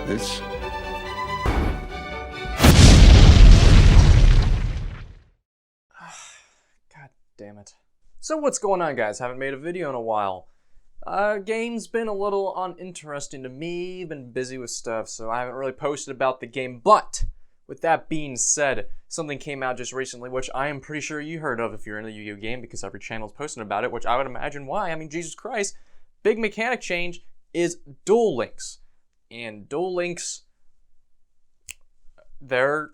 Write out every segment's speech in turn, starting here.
this. God damn it. So what's going on, guys? Haven't made a video in a while. Game's been a little uninteresting to me. Been busy with stuff, so I haven't really posted about the game. But with that being said, something came out just recently, which I am pretty sure you heard of if you're in the Yu-Gi-Oh game, because every channel's posting about it, which I would imagine why. I mean, Jesus Christ. Big mechanic change is Duel Links. And Duel Links, they're...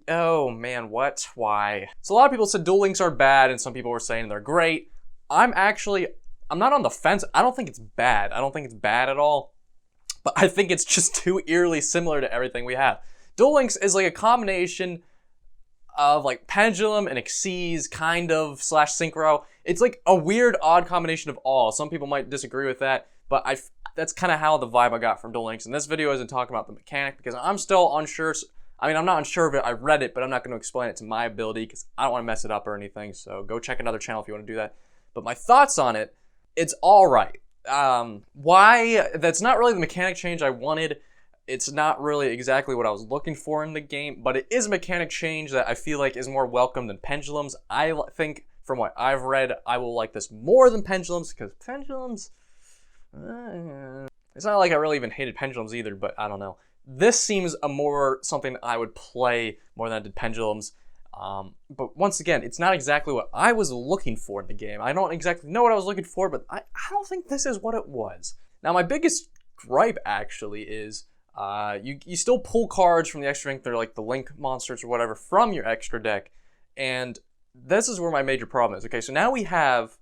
oh man, what? Why? So a lot of people said Duel Links are bad, and some people were saying they're great. I'm not on the fence. I don't think it's bad. I don't think it's bad at all. But I think it's just too eerily similar to everything we have. Duel Links is like a combination of like Pendulum and Xyz, kind of, / Synchro. It's like a weird, odd combination of all. Some people might disagree with that, but that's kind of how the vibe I got from Duel Links. And this video isn't talking about the mechanic because I'm still unsure. I mean, I'm not unsure of it. I read it, but I'm not going to explain it to my ability because I don't want to mess it up or anything. So go check another channel if you want to do that. But my thoughts on it, it's all right. Why? That's not really the mechanic change I wanted. It's not really exactly what I was looking for in the game, but it is a mechanic change that I feel like is more welcome than Pendulums. I think, from what I've read, I will like this more than Pendulums, because Pendulums... it's not like I really even hated Pendulums either, but I don't know. This seems a more something I would play more than I did Pendulums. But once again, it's not exactly what I was looking for in the game. I don't exactly know what I was looking for, but I don't think this is what it was. Now, my biggest gripe, actually, is you still pull cards from the extra deck. They're like the Link monsters or whatever from your extra deck. And this is where my major problem is. Okay, so now we have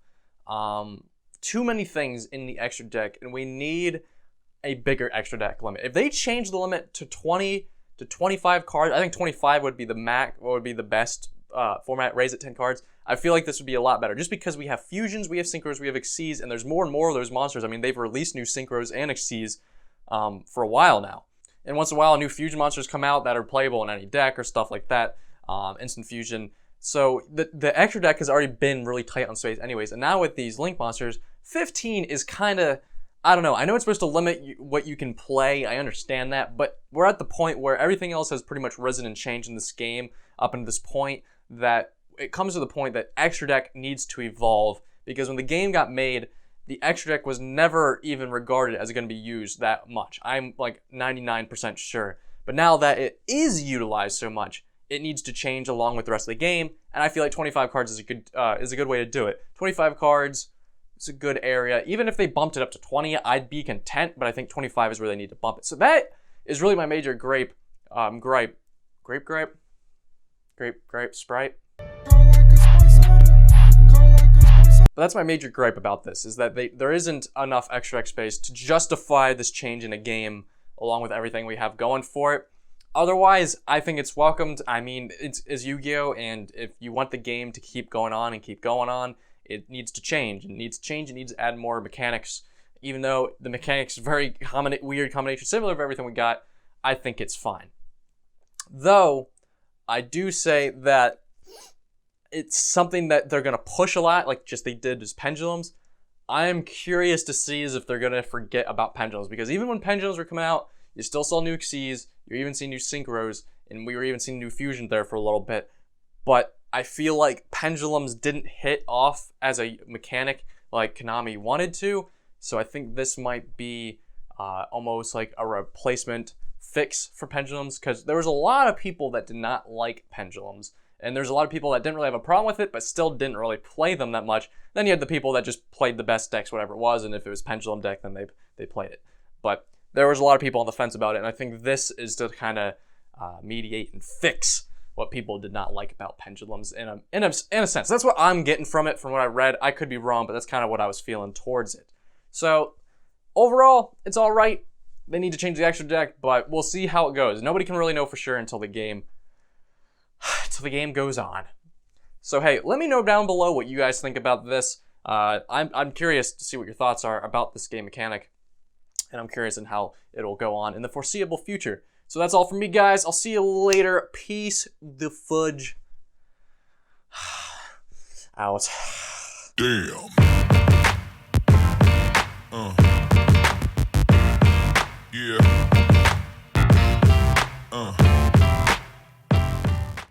too many things in the extra deck, and we need a bigger extra deck limit. If they change the limit to 20 to 25 cards, I think 25 would be the max, or would be the best format, raise it 10 cards. I feel like this would be a lot better, just because we have fusions, we have synchros, we have Xyz, and there's more and more of those monsters. I mean, they've released new synchros and Xyz for a while now. And once in a while, new fusion monsters come out that are playable in any deck or stuff like that, instant fusion. So the extra deck has already been really tight on space anyways, and now with these Link monsters, 15 is kind of, I don't know. I know it's supposed to limit what you can play. I understand that, but we're at the point where everything else has pretty much risen and changed in this game up until this point, that it comes to the point that extra deck needs to evolve, because when the game got made, the extra deck was never even regarded as going to be used that much. I'm like 99% sure. But now that it is utilized so much, it needs to change along with the rest of the game, and I feel like 25 cards is a good way to do it. 25 cards, it's a good area. Even if they bumped it up to 20, I'd be content, but I think 25 is where they need to bump it. So that is really my major gripe. Sprite. But that's my major gripe about this, is that there isn't enough extra deck space to justify this change in a game along with everything we have going for it. Otherwise, I think it's welcomed. I mean, it's Yu-Gi-Oh! And if you want the game to keep going on and keep going on, it needs to change. It needs to add more mechanics. Even though the mechanics is very weird combination, similar to everything we got, I think it's fine. Though, I do say that it's something that they're going to push a lot, like just they did as Pendulums. I am curious to see as if they're going to forget about Pendulums, because even when Pendulums were coming out, you still saw new Xyz, you're even seeing new Synchros, and we were even seeing new Fusion there for a little bit. But I feel like Pendulums didn't hit off as a mechanic like Konami wanted to, so I think this might be almost like a replacement fix for Pendulums, because there was a lot of people that did not like Pendulums, and there's a lot of people that didn't really have a problem with it, but still didn't really play them that much. Then you had the people that just played the best decks, whatever it was, and if it was Pendulum deck, then they played it. But there was a lot of people on the fence about it, and I think this is to kind of mediate and fix what people did not like about Pendulums in a sense. That's what I'm getting from it, from what I read. I could be wrong, but that's kind of what I was feeling towards it. So overall, it's all right. They need to change the extra deck, but we'll see how it goes. Nobody can really know for sure until the game goes on. So hey, let me know down below what you guys think about this. I'm curious to see what your thoughts are about this game mechanic, and I'm curious in how it'll go on in the foreseeable future. So that's all from me, guys. I'll see you later. Peace the fudge out. Damn. Yeah.